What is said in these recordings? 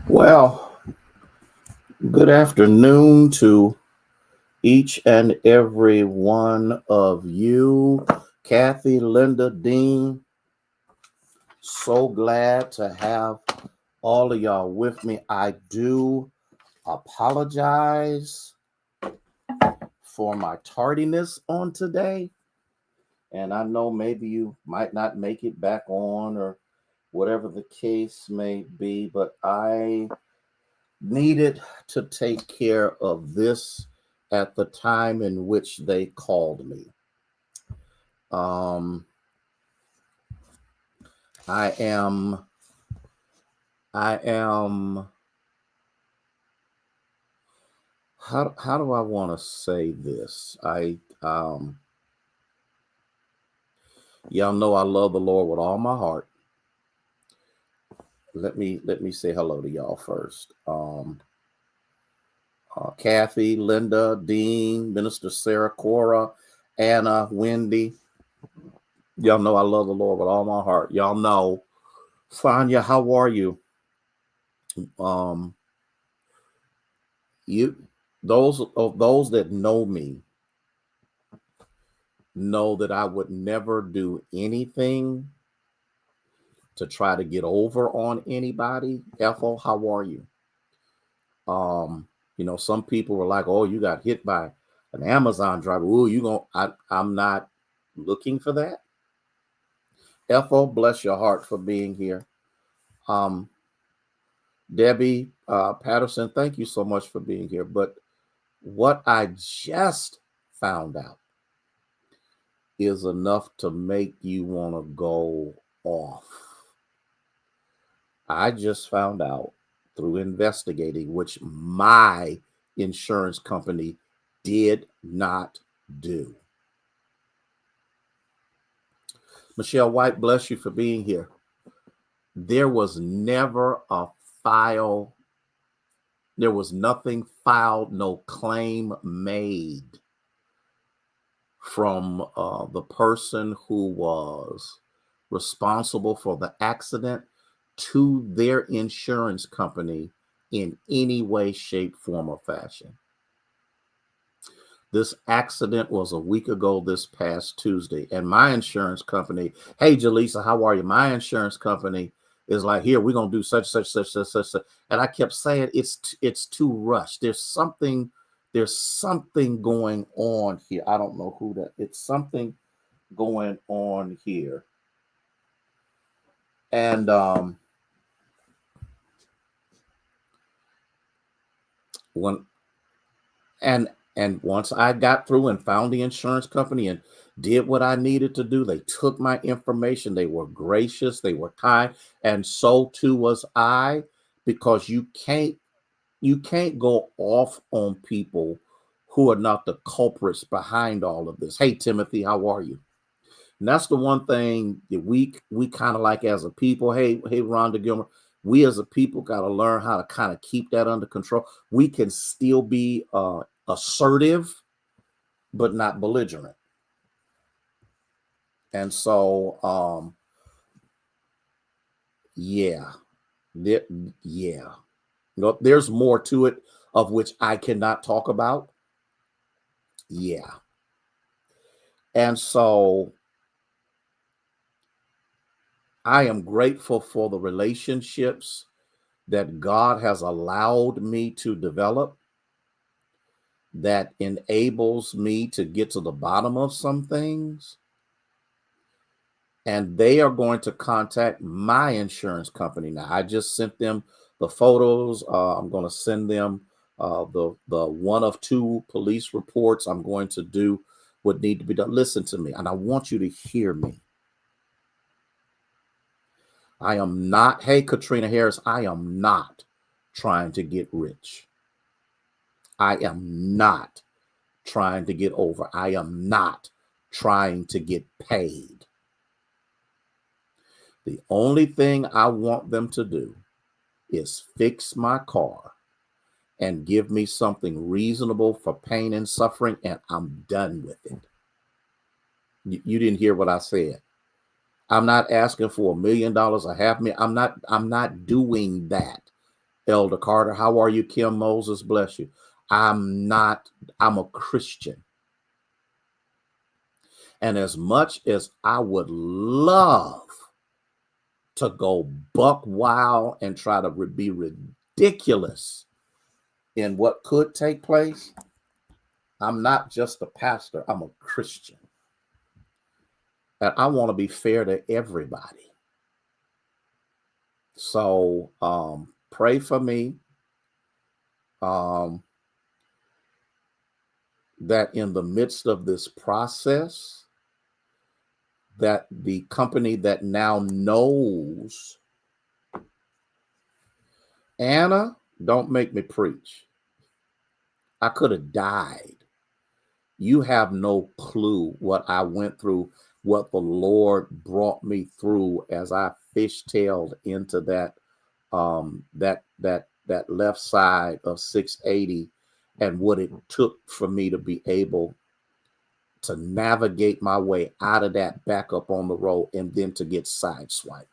Well, good afternoon to each and every one of you. Kathy, Linda, Dean, so glad to have all of y'all with me. I do apologize for my tardiness on today. And I know maybe you might not make it back on or whatever the case may be, but I needed to take care of this at the time in which they called me. Um, I am, I am, how do I want to say this? Y'all know I love the Lord with all my heart. Let me say hello to y'all first. Kathy, Linda, Dean, Minister Sarah, Cora, Anna, Wendy. Y'all know I love the Lord with all my heart. Y'all know, Fanya, how are you? Um, you, those that know me know that I would never do anything to try to get over on anybody. Ethel, how are you? Um, some people were like, "Oh, you got hit by an Amazon driver." Oh, you going? I'm not looking for that. Ethel, bless your heart for being here. Um, Debbie Patterson, thank you so much for being here. But what I just found out is enough to make you want to go off. I just found out through investigating, which my insurance company did not do. Michelle White, bless you for being here. There was never a file, there was nothing filed, no claim made from the person who was responsible for the accident to their insurance company in any way, shape, form, or fashion. This accident was a week ago this past Tuesday, and my insurance company, hey, Jaleesa, how are you? My insurance company is like, here, we're going to do such. And I kept saying, it's too rushed. There's something going on here. I don't know who that, it's something going on here. And when and and once I got through and found the insurance company and did what I needed to do, they took my information. They were gracious, they were kind, and so too was I, because you can't go off on people who are not the culprits behind all of this. Hey Timothy, how are you? And that's the one thing that we kind of like as a people. Hey, Rhonda Gilmer, we as a people got to learn how to kind of keep that under control. We can still be assertive, but not belligerent. And so, yeah, there, yeah, no, there's more to it of which I cannot talk about. Yeah, and so I am grateful for the relationships that God has allowed me to develop that enables me to get to the bottom of some things. And they are going to contact my insurance company now. I just sent them the photos. I'm going to send them the one of two police reports. I'm going to do what need to be done. Listen to me, and I want you to hear me. I am not, hey, Katrina Harris, I am not trying to get rich. I am not trying to get over. I am not trying to get paid. The only thing I want them to do is fix my car and give me something reasonable for pain and suffering, and I'm done with it. You didn't hear what I said. I'm not asking for $1 million or $500,000. I'm not doing that. Elder Carter. How are you, Kim Moses? Bless you. I'm a Christian. And as much as I would love to go buck wild and try to be ridiculous in what could take place, I'm not just a pastor, I'm a Christian. And I want to be fair to everybody. So pray for me that in the midst of this process, that the company that now knows, Anna, don't make me preach. I could have died. You have no clue what I went through, what the Lord brought me through as I fishtailed into that that left side of 680, and what it took for me to be able to navigate my way out of that back up on the road and then to get sideswiped.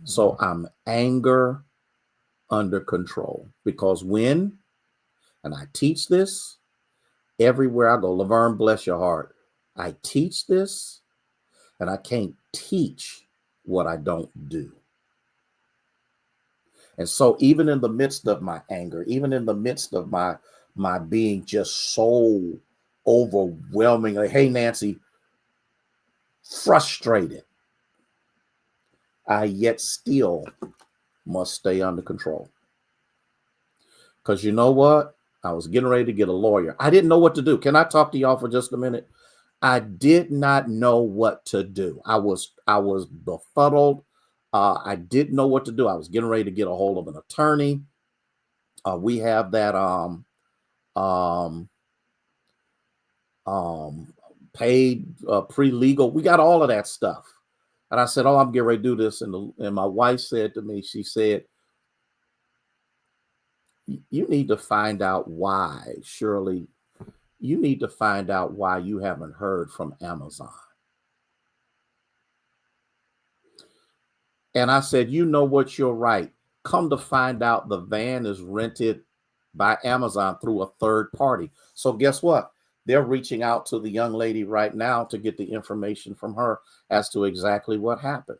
So I'm anger under control, because when, and I teach this everywhere I go, Laverne, bless your heart, I teach this, and I can't teach what I don't do. And so even in the midst of my anger, even in the midst of my being just so overwhelming, like, hey, Nancy, frustrated, I yet still must stay under control. Because you know what? I was getting ready to get a lawyer. I didn't know what to do. Can I talk to y'all for just a minute? I did not know what to do. I was befuddled. I didn't know what to do. I was getting ready to get a hold of an attorney. We have that paid pre-legal. We got all of that stuff. And I said, oh, I'm getting ready to do this. And my wife said to me, she said, you need to find out why, Shirley, you need to find out why you haven't heard from Amazon. And I said, you know what, you're right. Come to find out, the van is rented by Amazon through a third party. So guess what? They're reaching out to the young lady right now to get the information from her as to exactly what happened.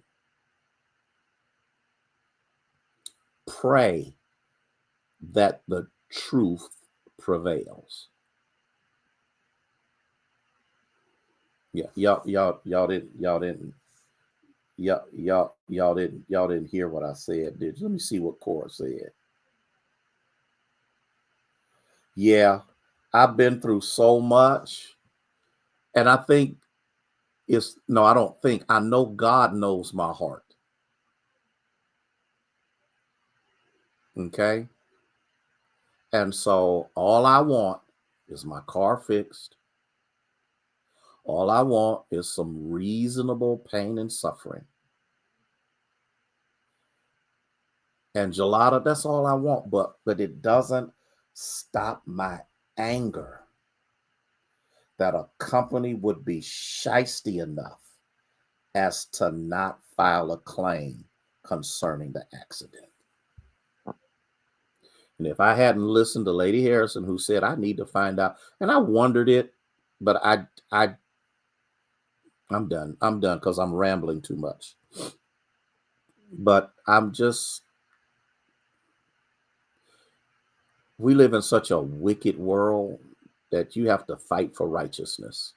Pray that the truth prevails. Yeah, y'all didn't hear what I said, did you? Let me see what Cora said. Yeah, I've been through so much, and I think I know God knows my heart. Okay. And so all I want is my car fixed. All I want is some reasonable pain and suffering. And gelada, that's all I want, but it doesn't stop my anger that a company would be shiesty enough as to not file a claim concerning the accident. And if I hadn't listened to Lady Harrison, who said I need to find out, and I wondered it, but I'm done. I'm done because I'm rambling too much. But we live in such a wicked world that you have to fight for righteousness.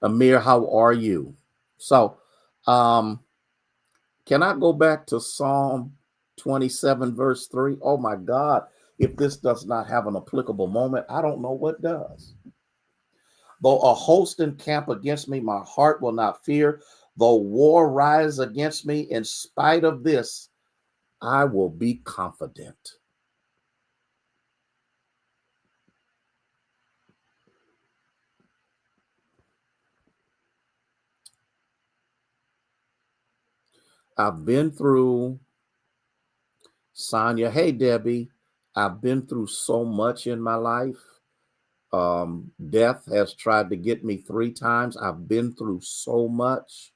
Amir, how are you? So, can I go back to Psalm 27, verse 3? Oh my God. If this does not have an applicable moment, I don't know what does. Though a host encamp against me, my heart will not fear. Though war rise against me, in spite of this, I will be confident. I've been through, Sonia, hey, Debbie, I've been through so much in my life. Death has tried to get me 3 times. I've been through so much.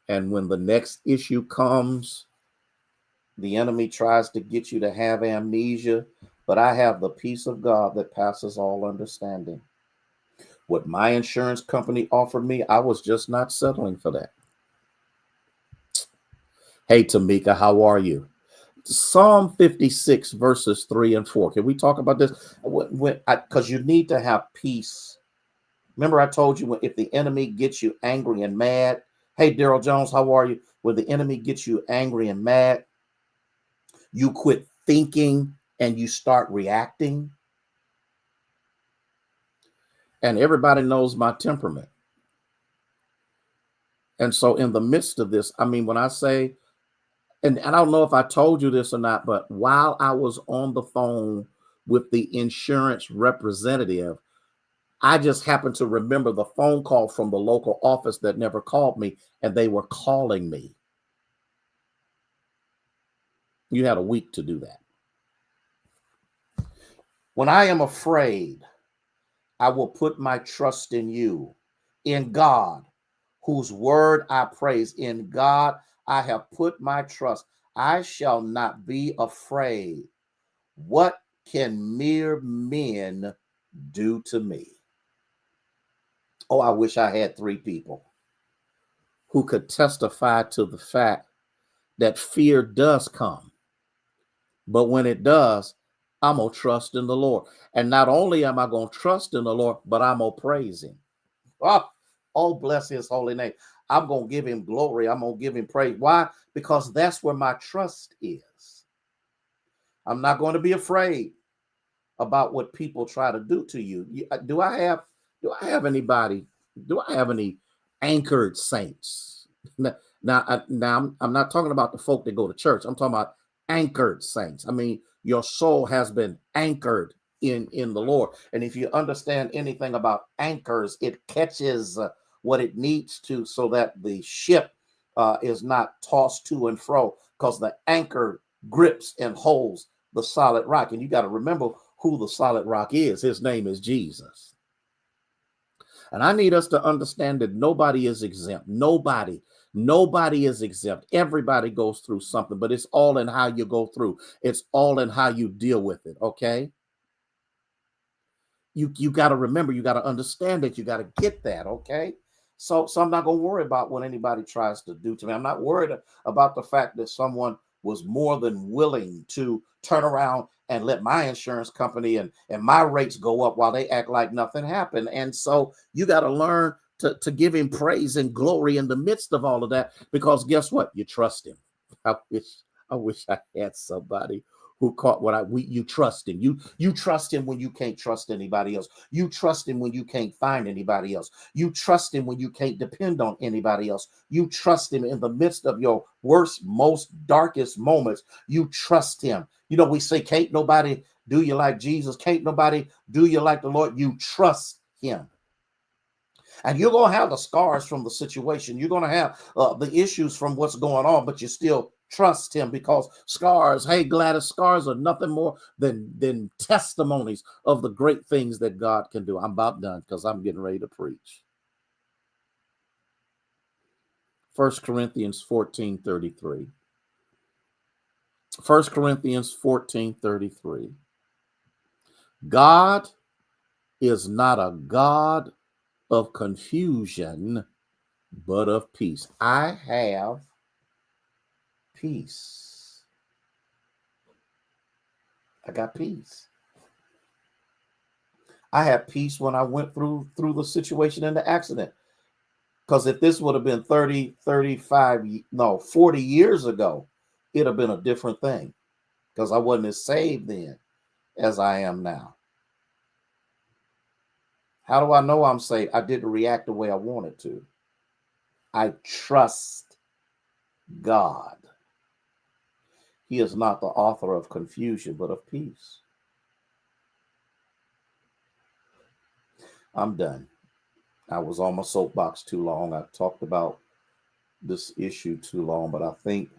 And when the next issue comes, the enemy tries to get you to have amnesia, but I have the peace of God that passes all understanding. What my insurance company offered me, I was just not settling for that. Hey, Tamika, how are you? Psalm 56, verses 3 and 4. Can we talk about this? Because you need to have peace. Remember, I told you if the enemy gets you angry and mad. Hey, Daryl Jones, how are you? When the enemy gets you angry and mad, you quit thinking and you start reacting. And everybody knows my temperament. And so, in the midst of this, I mean, when I say, and I don't know if I told you this or not, but while I was on the phone with the insurance representative, I just happened to remember the phone call from the local office that never called me, and they were calling me. You had a week to do that. When I am afraid, I will put my trust in you, in God, whose word I praise. In God, I have put my trust. I shall not be afraid. What can mere men do to me? Oh, I wish I had 3 people who could testify to the fact that fear does come. But when it does, I'm going to trust in the Lord. And not only am I going to trust in the Lord, but I'm going to praise him. Oh, bless his holy name. I'm going to give him glory. I'm going to give him praise. Why? Because that's where my trust is. I'm not going to be afraid about what people try to do to you. Do I have anybody? Do I have any anchored saints? Now I'm not talking about the folk that go to church. I'm talking about anchored saints. I mean, your soul has been anchored in the Lord. And if you understand anything about anchors, it catches what it needs to so that the ship is not tossed to and fro, because the anchor grips and holds the solid rock. And you got to remember who the solid rock is. His name is Jesus. And I need us to understand that nobody is exempt. Nobody is exempt. Everybody goes through something, but it's all in how you go through. It's all in how you deal with it. Okay. You got to remember, you got to understand that, you got to get that. Okay. So I'm not going to worry about what anybody tries to do to me. I'm not worried about the fact that someone was more than willing to turn around and let my insurance company and my rates go up while they act like nothing happened. And so you got to learn to give him praise and glory in the midst of all of that, because guess what? You trust him. I wish I had somebody who caught you trust him. You trust him when you can't trust anybody else. You trust him when you can't find anybody else. You trust him when you can't depend on anybody else. You trust him in the midst of your worst, most darkest moments. You trust him. You know, we say, can't nobody do you like Jesus. Can't nobody do you like the Lord. You trust him. And you're going to have the scars from the situation. You're going to have the issues from what's going on, but you still trust him, because scars, hey, Gladys, scars are nothing more than testimonies of the great things that God can do. I'm about done because I'm getting ready to preach. 1 Corinthians 14:33. 1 Corinthians 14:33. God is not a God of confusion, but of peace. I have peace. I got peace. I had peace when I went through the situation in the accident. Because if this would have been 30, 35, no, 40 years ago, it'd have been a different thing, because I wasn't as saved then as I am now. How do I know I'm saved? I didn't react the way I wanted to. I trust God. He is not the author of confusion, but of peace. I'm done. I was on my soapbox too long. I talked about this issue too long, but I think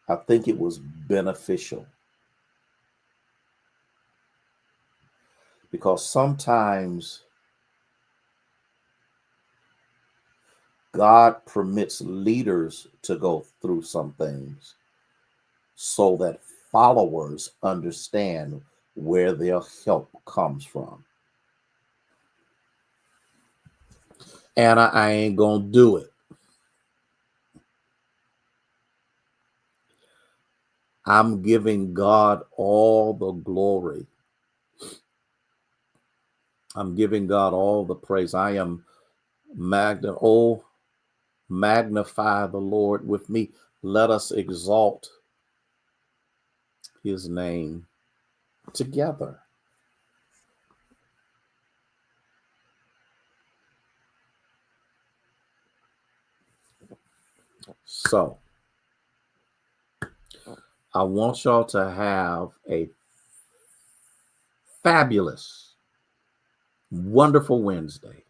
I think it was beneficial, because sometimes God permits leaders to go through some things so that followers understand where their help comes from. And I ain't gonna do it. I'm giving God all the glory. I'm giving God all the praise. I am magnify the Lord with me. Let us exalt his name together. So I want y'all to have a fabulous, wonderful Wednesday.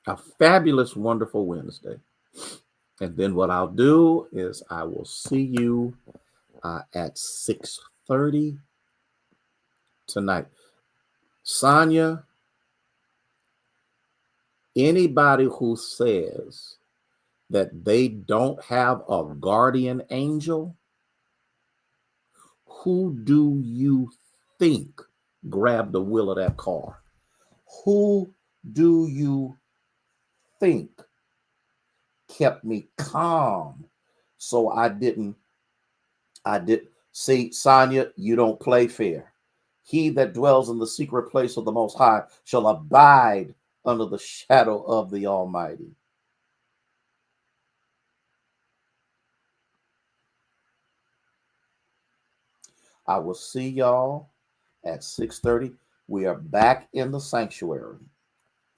A fabulous, wonderful Wednesday. And then what I'll do is I will see you at 6:30 tonight. Sonia, anybody who says that they don't have a guardian angel, who do you think grabbed the wheel of that car? Who do you think kept me calm so I did see, Sonia, you don't play fair. He that dwells in the secret place of the Most High shall abide under the shadow of the Almighty. I will see y'all at 6:30. We are back in the sanctuary.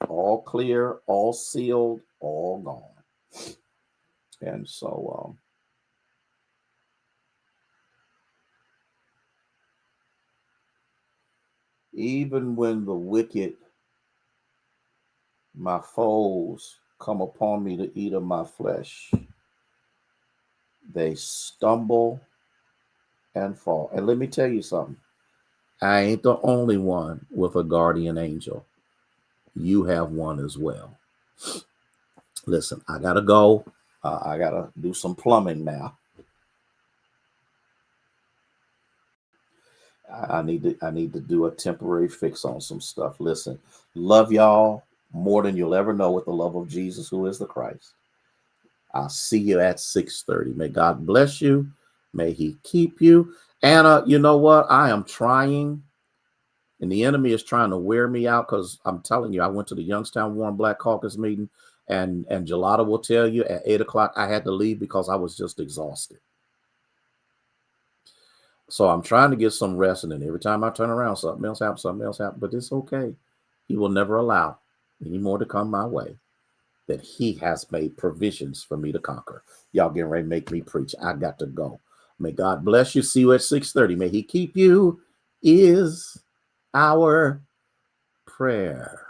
All clear, all sealed, all gone. And so even when the wicked, my foes, come upon me to eat of my flesh, they stumble and fall. And let me tell you something. I ain't the only one with a guardian angel. You have one as well. Listen, I gotta go. I gotta do some plumbing now. I need to do a temporary fix on some stuff. Listen, love y'all more than you'll ever know with the love of Jesus, who is the Christ. I'll see you at 6:30. May God bless you. May he keep you. Anna, you know what? I am trying, and the enemy is trying to wear me out, because I'm telling you, I went to the Youngstown Warren Black Caucus meeting, and Gelada will tell you at 8 o'clock I had to leave because I was just exhausted. So I'm trying to get some rest, and then every time I turn around, something else happens, but it's okay. He will never allow any more to come my way that he has made provisions for me to conquer. Y'all getting ready to make me preach. I got to go. May God bless you. See you at 6:30. May he keep you is our prayer.